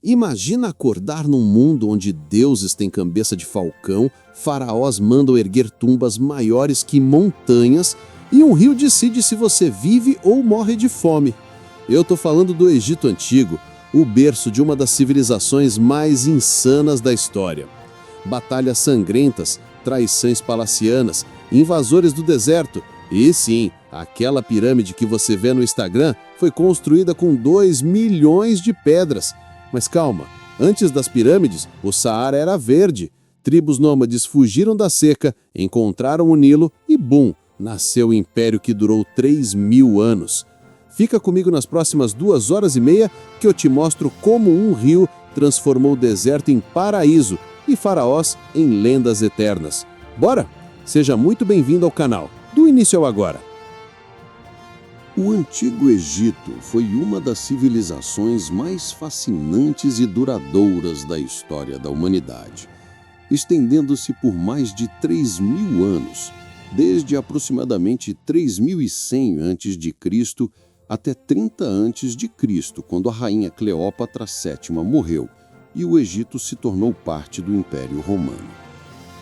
Imagina acordar num mundo onde deuses têm cabeça de falcão, faraós mandam erguer tumbas maiores que montanhas e um rio decide se você vive ou morre de fome. Eu tô falando do Egito Antigo, o berço de uma das civilizações mais insanas da história. Batalhas sangrentas, traições palacianas, invasores do deserto. E sim, aquela pirâmide que você vê no Instagram foi construída com 2 milhões de pedras. Mas calma, antes das pirâmides, o Saara era verde. Tribos nômades fugiram da seca, encontraram o Nilo e bum, nasceu o império que durou 3.000 anos. Fica comigo nas próximas 2 horas e meia que eu te mostro como um rio transformou o deserto em paraíso e faraós em lendas eternas. Bora? Seja muito bem-vindo ao canal, do início ao agora. O Antigo Egito foi uma das civilizações mais fascinantes e duradouras da história da humanidade, estendendo-se por mais de 3.000 anos, desde aproximadamente 3.100 a.C. até 30 a.C., quando a rainha Cleópatra VII morreu e o Egito se tornou parte do Império Romano.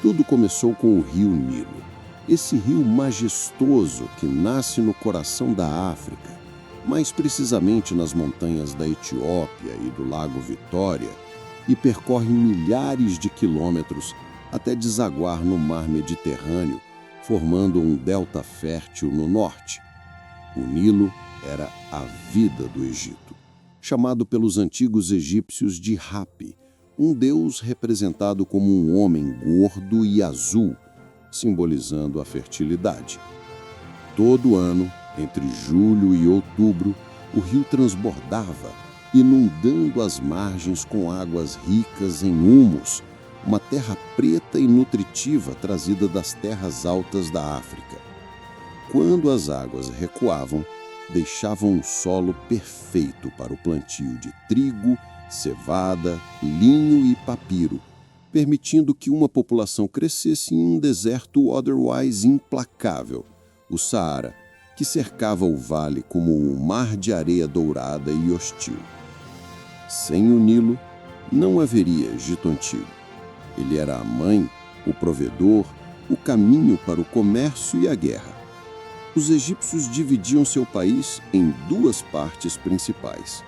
Tudo começou com o rio Nilo. Esse rio majestoso que nasce no coração da África, mais precisamente nas montanhas da Etiópia e do Lago Vitória, e percorre milhares de quilômetros até desaguar no mar Mediterrâneo, formando um delta fértil no norte. O Nilo era a vida do Egito, chamado pelos antigos egípcios de Hapi, um deus representado como um homem gordo e azul, simbolizando a fertilidade. Todo ano, entre julho e outubro, o rio transbordava, inundando as margens com águas ricas em humus, uma terra preta e nutritiva trazida das terras altas da África. Quando as águas recuavam, deixavam um solo perfeito para o plantio de trigo, cevada, linho e papiro, permitindo que uma população crescesse em um deserto otherwise implacável, o Saara, que cercava o vale como um mar de areia dourada e hostil. Sem o Nilo, não haveria Egito Antigo. Ele era a mãe, o provedor, o caminho para o comércio e a guerra. Os egípcios dividiam seu país em 2 partes principais.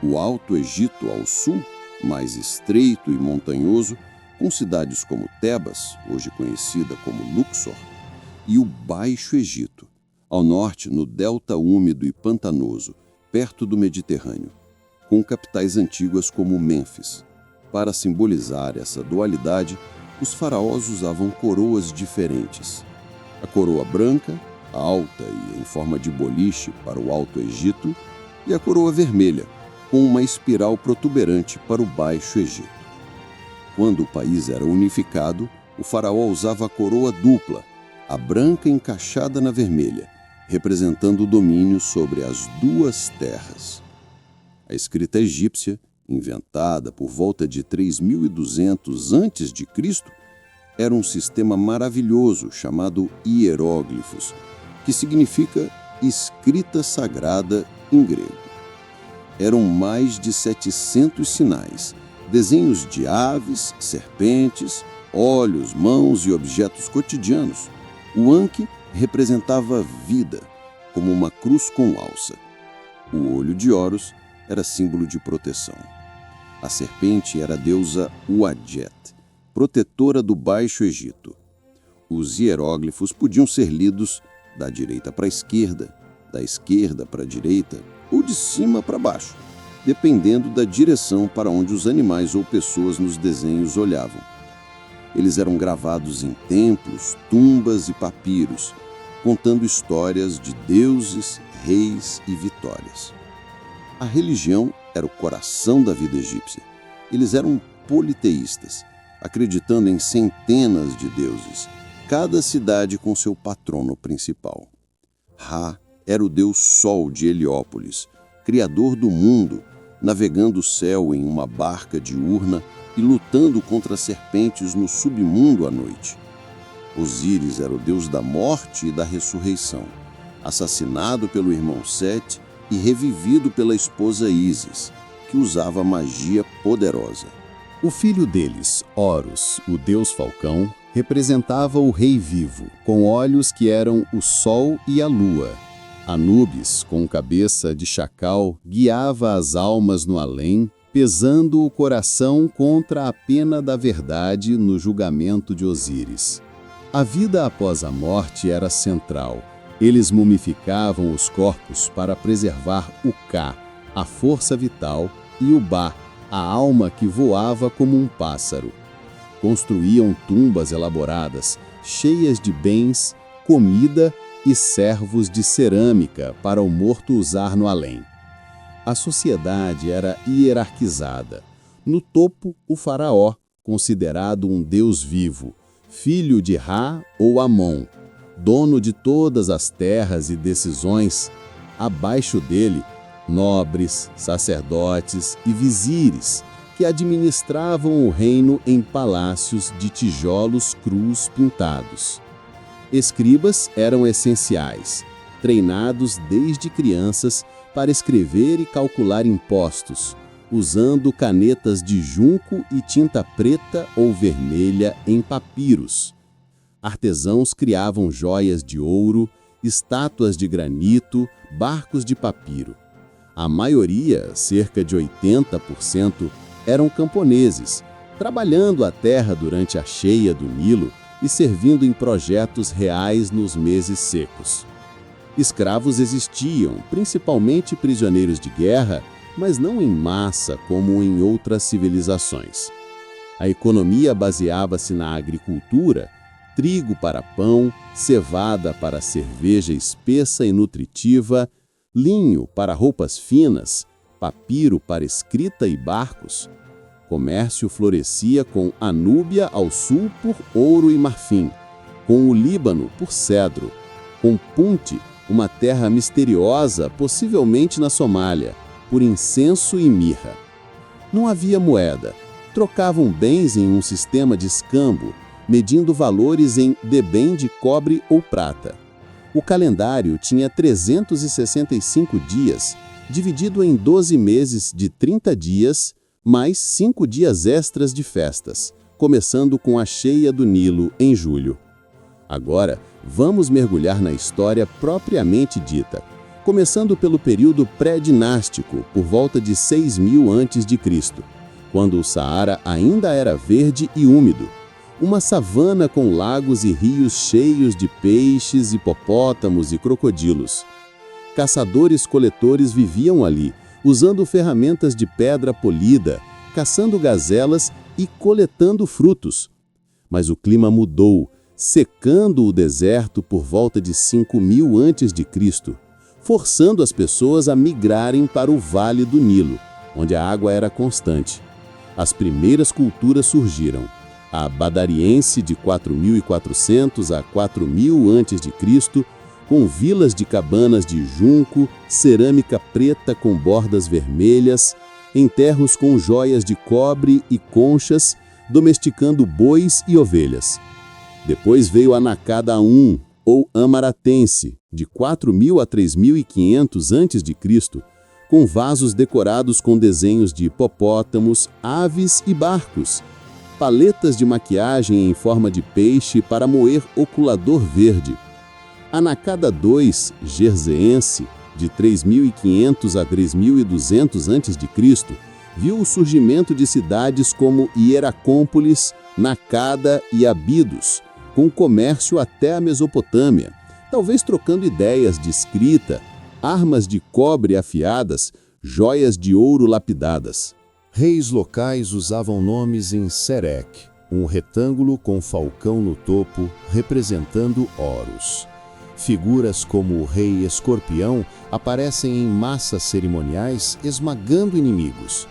O Alto Egito ao sul, mais estreito e montanhoso, com cidades como Tebas, hoje conhecida como Luxor, e o Baixo Egito, ao norte no delta úmido e pantanoso, perto do Mediterrâneo, com capitais antigas como Mênfis. Para simbolizar essa dualidade, os faraós usavam coroas diferentes. A coroa branca, alta e em forma de boliche para o Alto Egito, e a coroa vermelha, com uma espiral protuberante para o Baixo Egito. Quando o país era unificado, o faraó usava a coroa dupla, a branca encaixada na vermelha, representando o domínio sobre as 2 terras. A escrita egípcia, inventada por volta de 3.200 a.C., era um sistema maravilhoso chamado hieróglifos, que significa escrita sagrada em grego. Eram mais de 700 sinais, desenhos de aves, serpentes, olhos, mãos e objetos cotidianos. O Anki representava vida, como uma cruz com alça. O olho de Horus era símbolo de proteção. A serpente era a deusa Uadjet, protetora do Baixo Egito. Os hieróglifos podiam ser lidos da direita para a esquerda, da esquerda para a direita ou de cima para baixo, dependendo da direção para onde os animais ou pessoas nos desenhos olhavam. Eles eram gravados em templos, tumbas e papiros, contando histórias de deuses, reis e vitórias. A religião era o coração da vida egípcia. Eles eram politeístas, acreditando em centenas de deuses, cada cidade com seu patrono principal. Ra era o deus Sol de Heliópolis, criador do mundo, navegando o céu em uma barca diurna e lutando contra serpentes no submundo à noite. Osíris era o deus da morte e da ressurreição, assassinado pelo irmão Sete e revivido pela esposa Ísis, que que usava magia poderosa. O filho deles, Horus, o deus falcão, representava o rei vivo, com olhos que eram o sol e a lua. Anubis, com cabeça de chacal, guiava as almas no além, pesando o coração contra a pena da verdade no julgamento de Osíris. A vida após a morte era central. Eles mumificavam os corpos para preservar o Ka, a força vital, e o Ba, a alma que voava como um pássaro. Construíam tumbas elaboradas, cheias de bens, comida e servos de cerâmica para o morto usar no além. A sociedade era hierarquizada. No topo, o faraó, considerado um deus vivo, filho de Ra ou Amon, dono de todas as terras e decisões. Abaixo dele, nobres, sacerdotes e vizires, que administravam o reino em palácios de tijolos crus pintados. Escribas eram essenciais, treinados desde crianças para escrever e calcular impostos, usando canetas de junco e tinta preta ou vermelha em papiros. Artesãos criavam joias de ouro, estátuas de granito, barcos de papiro. A maioria, cerca de 80%, eram camponeses, trabalhando a terra durante a cheia do Nilo e servindo em projetos reais nos meses secos. Escravos existiam, principalmente prisioneiros de guerra, mas não em massa como em outras civilizações. A economia baseava-se na agricultura, trigo para pão, cevada para cerveja espessa e nutritiva, linho para roupas finas, papiro para escrita e barcos. Comércio florescia com a Núbia ao sul por ouro e marfim, com o Líbano por cedro, com Punte, uma terra misteriosa, possivelmente na Somália, por incenso e mirra. Não havia moeda. Trocavam bens em um sistema de escambo, medindo valores em debém de cobre ou prata. O calendário tinha 365 dias, dividido em 12 meses de 30 dias, mais 5 dias extras de festas, começando com a cheia do Nilo em julho. Agora, vamos mergulhar na história propriamente dita, começando pelo período pré-dinástico, por volta de 6.000 a.C., quando o Saara ainda era verde e úmido, uma savana com lagos e rios cheios de peixes, hipopótamos e crocodilos. Caçadores-coletores viviam ali, usando ferramentas de pedra polida, caçando gazelas e coletando frutos. Mas o clima mudou, secando o deserto por volta de 5.000 a.C., forçando as pessoas a migrarem para o Vale do Nilo, onde a água era constante. As primeiras culturas surgiram. A Badariense de 4.400 a 4.000 a.C., com vilas de cabanas de junco, cerâmica preta com bordas vermelhas, enterros com joias de cobre e conchas, domesticando bois e ovelhas. Depois veio a Nakada I, ou Amaratense, de 4.000 a 3.500 a.C., com vasos decorados com desenhos de hipopótamos, aves e barcos, paletas de maquiagem em forma de peixe para moer oculador verde. A Nakada II, Jerseense, de 3.500 a 3.200 a.C., viu o surgimento de cidades como Hieracómpolis, Nakada e Abidos, com comércio até a Mesopotâmia, talvez trocando ideias de escrita, armas de cobre afiadas, joias de ouro lapidadas. Reis locais usavam nomes em Serek, um retângulo com falcão no topo, representando Horus. Figuras como o rei escorpião aparecem em massas cerimoniais esmagando inimigos.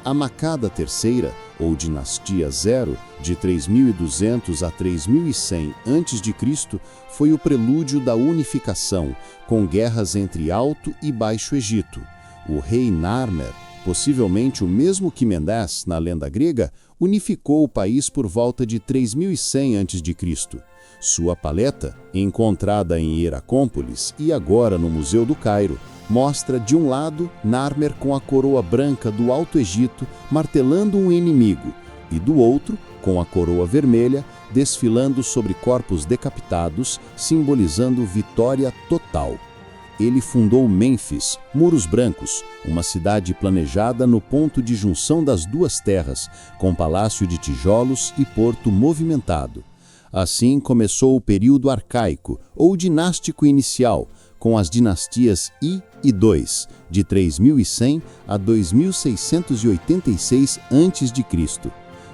A Makada III, ou Dinastia Zero, de 3.200 a 3.100 a.C., foi o prelúdio da unificação, com guerras entre Alto e Baixo Egito. O rei Narmer, possivelmente o mesmo que Menés na lenda grega, unificou o país por volta de 3.100 a.C. Sua paleta, encontrada em Hieracómpolis e agora no Museu do Cairo, mostra, de um lado, Narmer com a coroa branca do Alto Egito martelando um inimigo, e do outro, com a coroa vermelha, desfilando sobre corpos decapitados, simbolizando vitória total. Ele fundou Mênfis, Muros Brancos, uma cidade planejada no ponto de junção das duas terras, com palácio de tijolos e porto movimentado. Assim começou o período arcaico, ou dinástico inicial, com as dinastias I e II, de 3100 a 2686 a.C.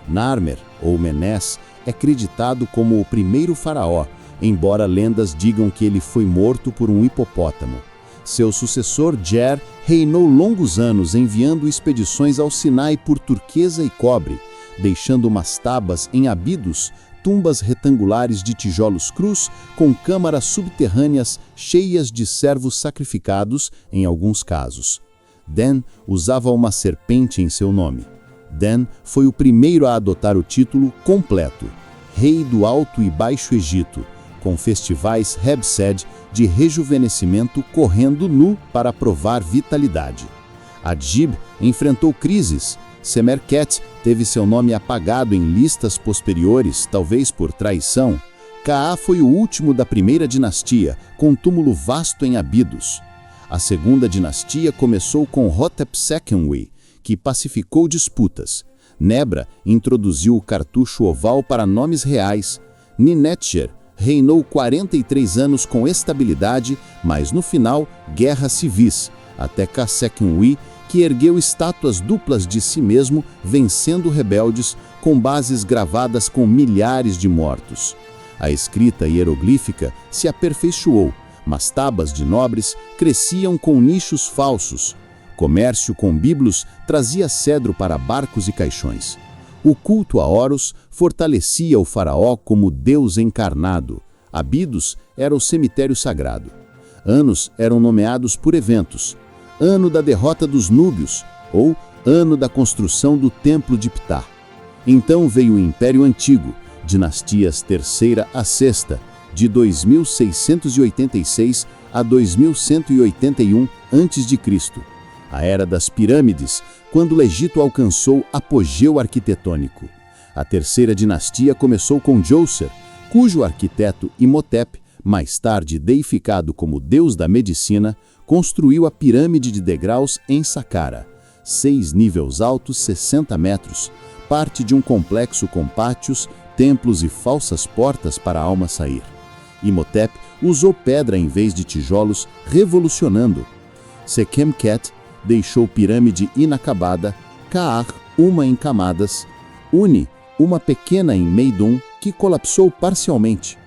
Narmer, ou Menés, é creditado como o primeiro faraó, embora lendas digam que ele foi morto por um hipopótamo. Seu sucessor, Djer, reinou longos anos enviando expedições ao Sinai por turquesa e cobre, deixando mastabas em Abidos, tumbas retangulares de tijolos crus com câmaras subterrâneas cheias de servos sacrificados, em alguns casos. Den usava uma serpente em seu nome. Den foi o primeiro a adotar o título completo, Rei do Alto e Baixo Egito, com festivais Hebsed de rejuvenescimento correndo nu para provar vitalidade. Adjib enfrentou crises. Semerkhet teve seu nome apagado em listas posteriores, talvez por traição. Kaa foi o último da primeira dinastia, com túmulo vasto em Abidos. A segunda dinastia começou com Hotep II, que pacificou disputas. Nebra introduziu o cartucho oval para nomes reais. Ninetjer reinou 43 anos com estabilidade, mas no final, guerras civis, até Khasek-I, que ergueu estátuas duplas de si mesmo, vencendo rebeldes, com bases gravadas com milhares de mortos. A escrita hieroglífica se aperfeiçoou, mastabas de nobres cresciam com nichos falsos. Comércio com biblos trazia cedro para barcos e caixões. O culto a Horus fortalecia o faraó como Deus encarnado. Abidos era o cemitério sagrado. Anos eram nomeados por eventos. Ano da derrota dos núbios, ou ano da construção do templo de Ptah. Então veio o Império Antigo, dinastias terceira a sexta, de 2686 a 2181 a.C., a Era das Pirâmides, quando o Egito alcançou apogeu arquitetônico. A terceira dinastia começou com Djoser, cujo arquiteto Imhotep, mais tarde deificado como deus da medicina, construiu a pirâmide de degraus em Saqqara, 6 níveis altos, 60 metros, parte de um complexo com pátios, templos e falsas portas para a alma sair. Imhotep usou pedra em vez de tijolos, revolucionando. Sekhemkhet deixou pirâmide inacabada, Kaar, uma em camadas, Uni, uma pequena em Meidum, que colapsou parcialmente.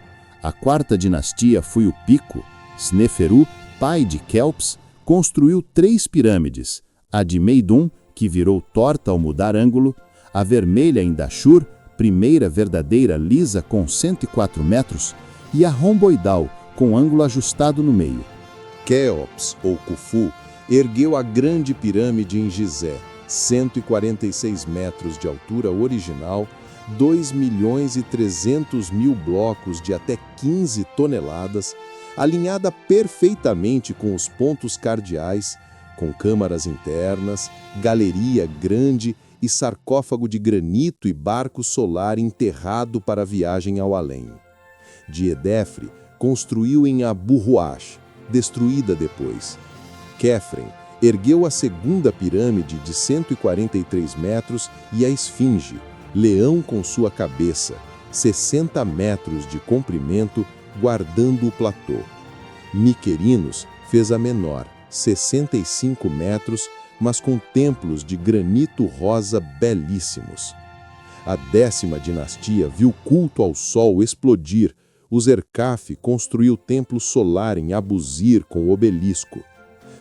A quarta dinastia foi o Pico. Sneferu, pai de Kelps, construiu 3 pirâmides, a de Meidum, que virou torta ao mudar ângulo, a vermelha em Dashur, primeira verdadeira lisa com 104 metros, e a romboidal, com ângulo ajustado no meio. Quéops, ou Khufu, ergueu a grande pirâmide em Gizé, 146 metros de altura original, 2.300.000 blocos de até 15 toneladas, alinhada perfeitamente com os pontos cardeais, com câmaras internas, galeria grande e sarcófago de granito e barco solar enterrado para a viagem ao além. Diedefre construiu em Abu Ruash, destruída depois. Khephren ergueu a segunda pirâmide de 143 metros e a Esfinge, leão com sua cabeça, 60 metros de comprimento, guardando o platô. Miquerinos fez a menor, 65 metros, mas com templos de granito rosa belíssimos. A 10ª dinastia viu culto ao sol explodir. Userkaf construiu o templo solar em Abusir com obelisco.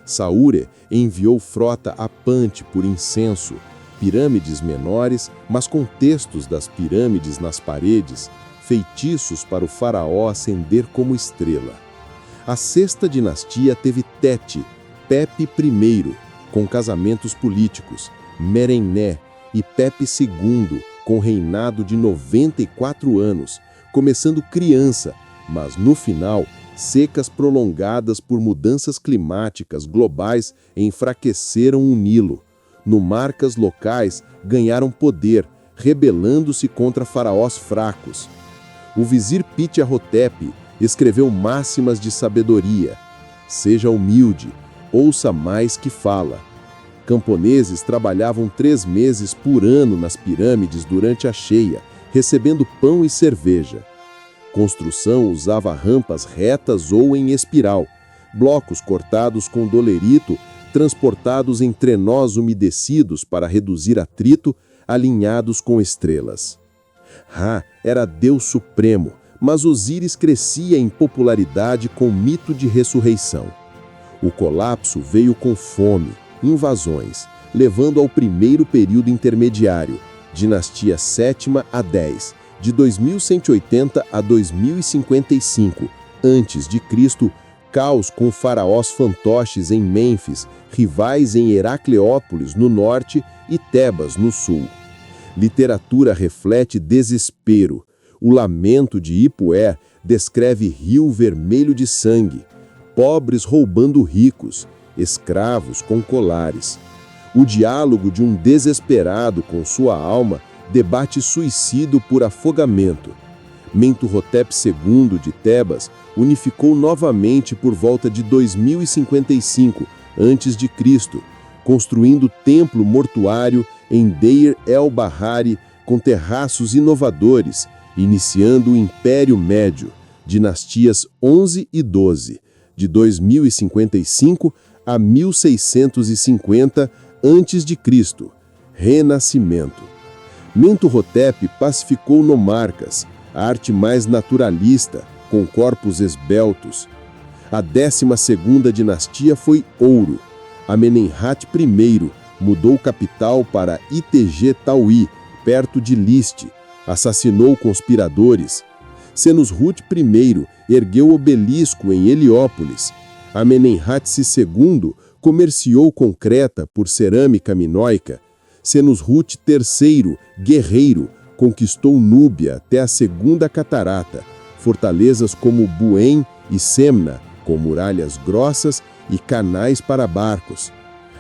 Saúre enviou frota a Pante por incenso, pirâmides menores, mas com textos das pirâmides nas paredes, feitiços para o faraó ascender como estrela. A 6ª dinastia teve Teti, Pepe I, com casamentos políticos, Merenné e Pepe II, com reinado de 94 anos, começando criança, mas no final Secas prolongadas por mudanças climáticas globais enfraqueceram o Nilo. Nomarcas locais ganharam poder, rebelando-se contra faraós fracos. O vizir Ptah-hotep escreveu máximas de sabedoria. Seja humilde, ouça mais que fala. Camponeses trabalhavam 3 meses por ano nas pirâmides durante a cheia, recebendo pão e cerveja. Construção usava rampas retas ou em espiral, blocos cortados com dolerito, transportados em trenós umedecidos para reduzir atrito, alinhados com estrelas. Ra era Deus supremo, mas Osíris crescia em popularidade com o mito de ressurreição. O colapso veio com fome, invasões, levando ao primeiro período intermediário, dinastia 7ª a 10, de 2180 a 2055, a.C., caos com faraós fantoches em Mênfis, rivais em Heracleópolis, no norte, e Tebas, no sul. Literatura reflete desespero. O lamento de Ipué descreve rio vermelho de sangue, pobres roubando ricos, escravos com colares. O diálogo de um desesperado com sua alma debate suicídio por afogamento. Mentuhotep II de Tebas unificou novamente por volta de 2055 a.C., construindo templo mortuário em Deir el-Bahari com terraços inovadores, iniciando o Império Médio, dinastias 11 e 12, de 2055 a 1650 a.C., Renascimento. Mentuhotep pacificou nomarcas, a arte mais naturalista, com corpos esbeltos. A 12ª dinastia foi Ouro. Amenemhat I mudou capital para Itege-Tauí, perto de Liste, assassinou conspiradores. Senusrut I ergueu obelisco em Heliópolis. Amenemhat II comerciou com Creta por cerâmica minoica. Senusrut III, guerreiro, conquistou Núbia até a Segunda Catarata, fortalezas como Buém e Semna, com muralhas grossas e canais para barcos.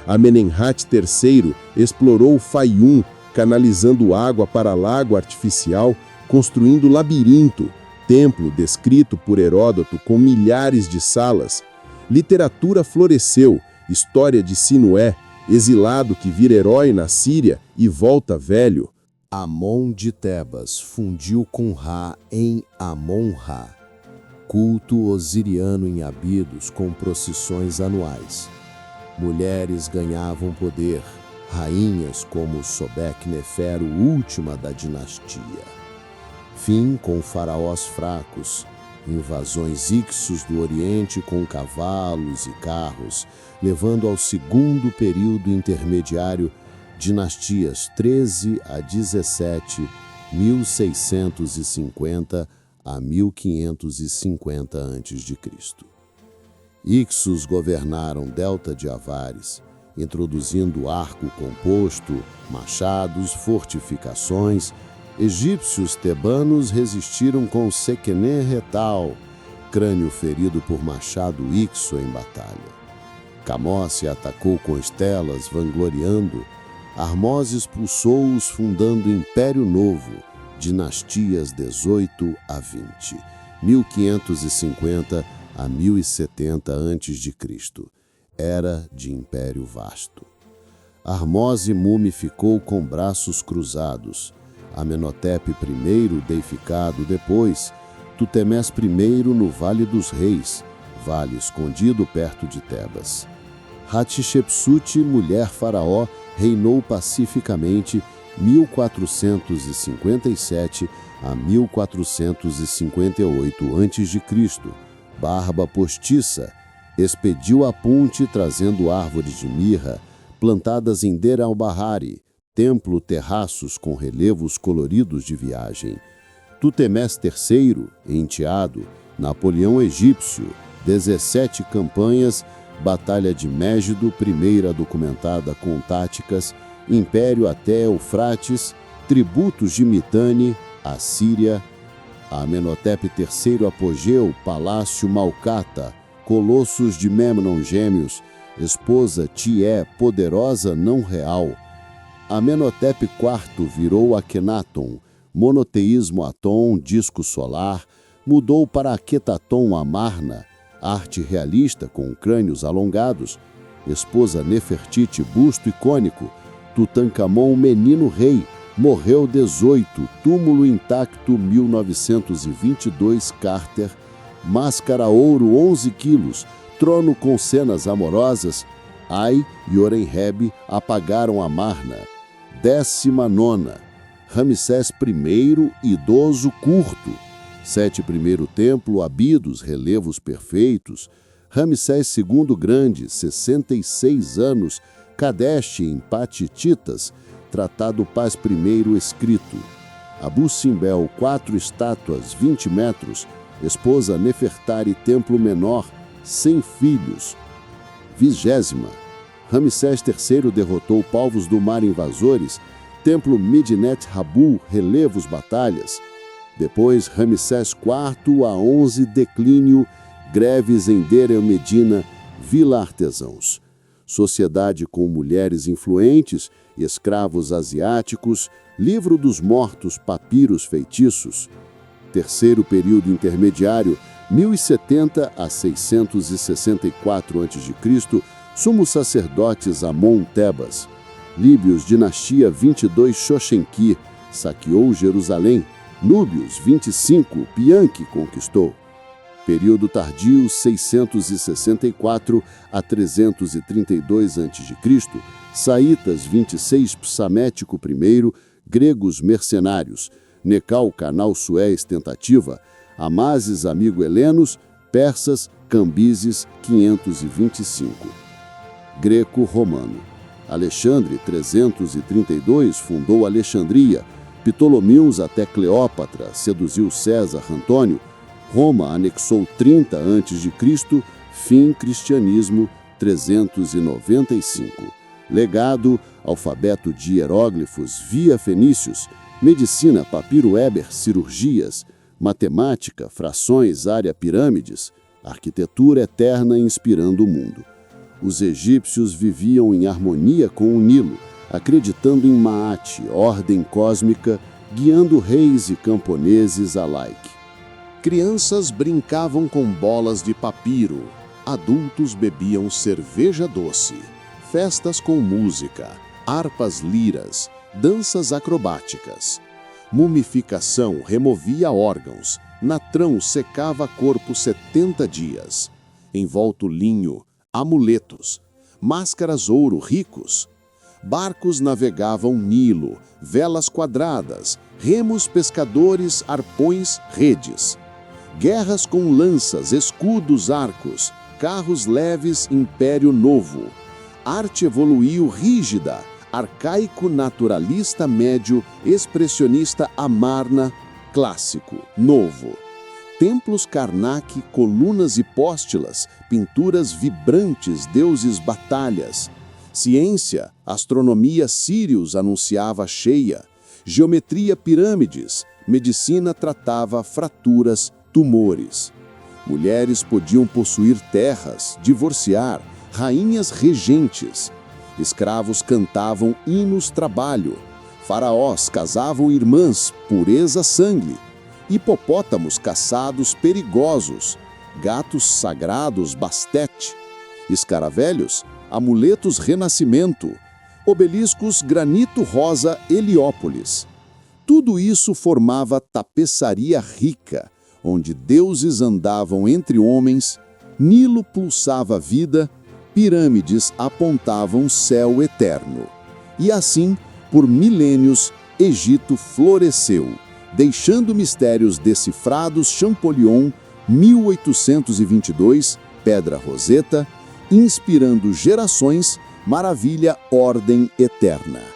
Amenemhat III explorou o Faium, canalizando água para lago artificial, construindo labirinto, templo descrito por Heródoto com milhares de salas. Literatura floresceu, história de Sinué, exilado que vira herói na Síria e volta velho. Amon de Tebas fundiu com Ra em Amon-Ra. Culto osiriano em Abidos com procissões anuais. Mulheres ganhavam poder, rainhas como Sobek-Nefer, última da dinastia. Fim com faraós fracos, invasões Ixos do Oriente com cavalos e carros, levando ao segundo período intermediário, dinastias 13 a 17, 1650 a 1550 a.C. Ixos governaram delta de Avares, introduzindo arco composto, machados, fortificações. Egípcios tebanos resistiram com Sequener-Retal, crânio ferido por machado Ixo em batalha. Camóse atacou com estelas, vangloriando. Harmose expulsou-os, fundando Império Novo, dinastias 18 a 20, 1550 a 1070 a.C., era de império vasto. Harmose mumificou com braços cruzados. Amenhotep I deificado depois, Tutemés I no Vale dos Reis, vale escondido perto de Tebas. Hatshepsut, mulher faraó, reinou pacificamente 1457 a 1458 a.C. Barba postiça, expediu a ponte trazendo árvores de mirra, plantadas em Deir el-Bahari, templo terraços com relevos coloridos de viagem. Tutemés III, enteado, Napoleão egípcio, 17 campanhas, Batalha de Mégido, primeira documentada com táticas, Império até Eufrates, tributos de Mitanni, Assíria, a Amenhotep III Apogeu, Palácio Malcata, Colossos de Memnon Gêmeos, esposa Tié, poderosa não real. Amenhotep IV virou Akhenaton, monoteísmo Aton, disco solar, mudou para Aquetaton Amarna, arte realista com crânios alongados, esposa Nefertiti, busto icônico, Tutankhamon, menino rei, morreu 18, túmulo intacto 1922, Carter, máscara ouro 11 quilos, trono com cenas amorosas, Ai e Orenheb apagaram Amarna. 19ª, Ramsés I, idoso curto, 7 primeiro templo, Abidos, relevos perfeitos, Ramsés II Grande, 66 anos, Kadesh em Patititas, Tratado Paz I escrito. Abu Simbel, 4 estátuas, 20 metros, esposa Nefertari, templo menor, 100 filhos. 20ª, Ramsés III derrotou povos do mar invasores, templo Medinet Habu, relevos batalhas. Depois, Ramsés IV a 11, declínio, greves em Deir el-Medina, Vila Artesãos. Sociedade com mulheres influentes, escravos asiáticos, livro dos mortos, papiros feitiços. Terceiro período intermediário, 1070 a 664 a.C., sumos sacerdotes Amon-Tebas. Líbios, dinastia 22 Xochenki, saqueou Jerusalém. Núbios, 25, Pianque conquistou. Período tardio, 664 a 332 a.C., Saítas, 26, Psamético I, gregos mercenários, Necal, Canal Suez, tentativa, Amases, amigo helenos, persas, Cambises, 525. Greco-romano. Alexandre, 332, fundou Alexandria, Ptolomeus até Cleópatra, seduziu César Antônio, Roma anexou 30 a.C., fim cristianismo, 395. Legado, alfabeto de hieróglifos via fenícios, medicina, papiro Weber, cirurgias, matemática, frações, área, pirâmides, arquitetura eterna inspirando o mundo. Os egípcios viviam em harmonia com o Nilo, acreditando em Maat, ordem cósmica, guiando reis e camponeses alike. Crianças brincavam com bolas de papiro, adultos bebiam cerveja doce, festas com música, harpas liras, danças acrobáticas. Mumificação removia órgãos, natrão secava corpo 70 dias. Envolto linho, amuletos, máscaras ouro ricos. Barcos navegavam Nilo, velas quadradas, remos pescadores, arpões, redes. Guerras com lanças, escudos, arcos, carros leves, Império Novo. Arte evoluiu rígida, arcaico, naturalista, médio, expressionista, Amarna, clássico, novo. Templos Karnak, colunas hipóstilas, pinturas vibrantes, deuses batalhas. Ciência, astronomia, Sírios anunciava cheia. Geometria, pirâmides. Medicina tratava fraturas, tumores. Mulheres podiam possuir terras, divorciar, rainhas regentes. Escravos cantavam hinos trabalho. Faraós casavam irmãs, pureza sangue. Hipopótamos caçados perigosos. Gatos sagrados, Bastet. Escaravelhos, amuletos renascimento. Obeliscos granito rosa, Heliópolis. Tudo isso formava tapeçaria rica, onde deuses andavam entre homens, Nilo pulsava vida, pirâmides apontavam céu eterno. E assim, por milênios, Egito floresceu, deixando mistérios decifrados. Champollion, 1822, Pedra Roseta, inspirando gerações, maravilha, ordem eterna.